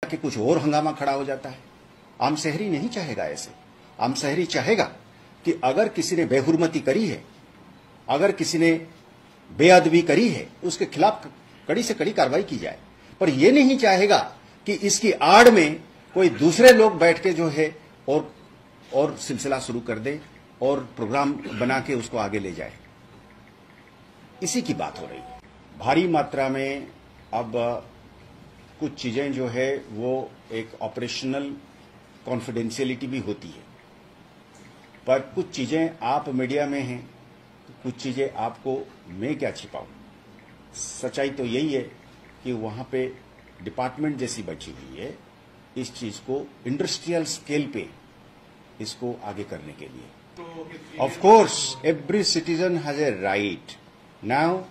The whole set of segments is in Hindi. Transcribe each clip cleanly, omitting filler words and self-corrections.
कि कुछ और हंगामा खड़ा हो जाता है। आम शहरी नहीं चाहेगा ऐसे। आम शहरी चाहेगा कि अगर किसी ने बेहुरमती करी है, अगर किसी ने बेअदबी करी है, उसके खिलाफ कड़ी से कड़ी कार्रवाई की जाए। पर यह नहीं चाहेगा कि इसकी आड़ में कोई दूसरे लोग बैठ के जो है और सिलसिला शुरू कर दे और प्रोग्राम बना के उसको आगे ले जाए। इसी की बात हो रही है। भारी मात्रा में अब कुछ चीजें जो है वो एक ऑपरेशनल कॉन्फिडेंशियलिटी भी होती है, पर कुछ चीजें आप मीडिया में हैं, कुछ चीजें आपको मैं क्या छिपाऊं। सच्चाई तो यही है कि वहां पे डिपार्टमेंट जैसी बची हुई है इस चीज को इंडस्ट्रियल स्केल पे इसको आगे करने के लिए। Of course every citizen has a right. Now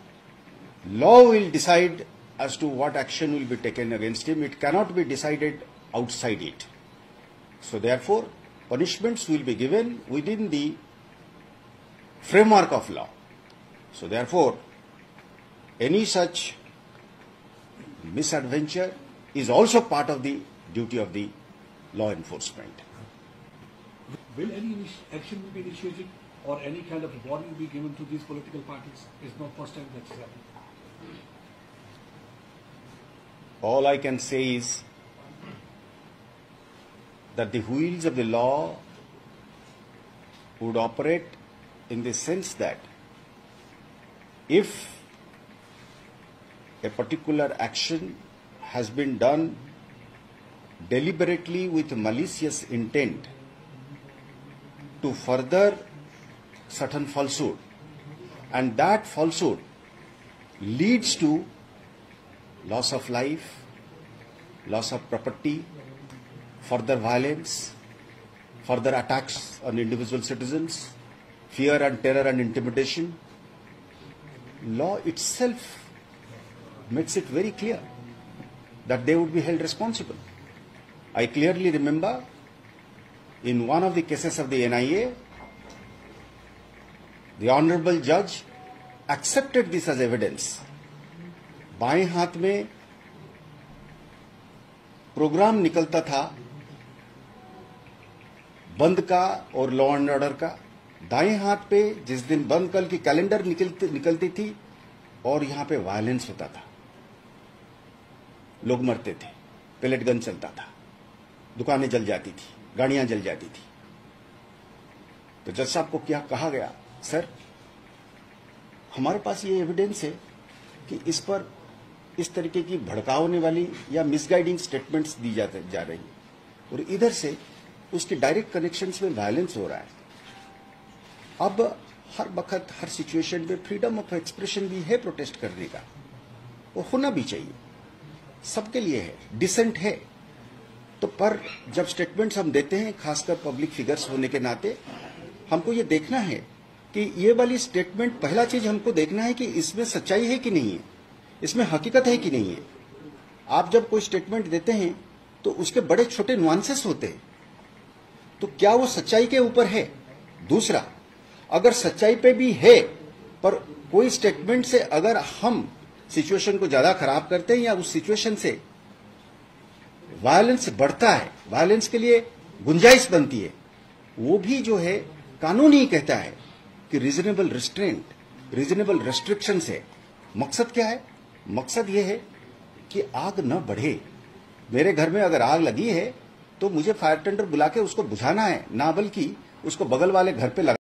law will decide as to what action will be taken against him. It cannot be decided outside it. So therefore, punishments will be given within the framework of law. So therefore, any such misadventure is also part of the duty of the law enforcement. Will any action be initiated or any kind of warning be given to these political parties? It's not first time that's happened. All I can say is that the wheels of the law would operate in the sense that if a particular action has been done deliberately with malicious intent to further certain falsehood, and that falsehood leads to loss of life, loss of property, further violence, further attacks on individual citizens, fear and terror and intimidation, law itself makes it very clear that they would be held responsible. I clearly remember in one of the cases of the NIA, the honorable judge accepted this as evidence. बाएं हाथ में प्रोग्राम निकलता था बंद का और लॉ एंड ऑर्डर का, दाएं हाथ पे जिस दिन बंद कल की कैलेंडर निकलती थी और यहां पे वायलेंस होता था, लोग मरते थे, पेलेट गन चलता था, दुकानें जल जाती थी, गाड़ियां जल जाती थी। तो जज साहब को क्या कहा गया, सर हमारे पास ये एविडेंस है कि इस पर इस तरीके की भड़काने वाली या मिसगाइडिंग स्टेटमेंट्स दी जा रही है और इधर से उसके डायरेक्ट कनेक्शंस में वायलेंस हो रहा है। अब हर वक्त हर सिचुएशन में फ्रीडम ऑफ एक्सप्रेशन भी है प्रोटेस्ट करने का, वो होना भी चाहिए, सबके लिए है, डिसेंट है। तो पर जब स्टेटमेंट्स हम देते हैं, खासकर पब्लिक फिगर्स होने के नाते, हमको ये देखना है कि ये वाली स्टेटमेंट, पहला चीज हमको देखना है कि इसमें सच्चाई है कि नहीं है, इसमें हकीकत है कि नहीं है। आप जब कोई स्टेटमेंट देते हैं तो उसके बड़े छोटे नुआंसेस होते हैं, तो क्या वो सच्चाई के ऊपर है। दूसरा, अगर सच्चाई पे भी है पर कोई स्टेटमेंट से अगर हम सिचुएशन को ज्यादा खराब करते हैं या उस सिचुएशन से वायलेंस बढ़ता है, वायलेंस के लिए गुंजाइश बनती है, वो भी जो है कानून ही कहता है कि रीजनेबल रिस्ट्रेंट, रीजनेबल रेस्ट्रिक्शन है। मकसद क्या है? मकसद ये है कि आग न बढ़े। मेरे घर में अगर आग लगी है तो मुझे फायर टेंडर बुला के उसको बुझाना है, ना बल्कि उसको बगल वाले घर पे लगा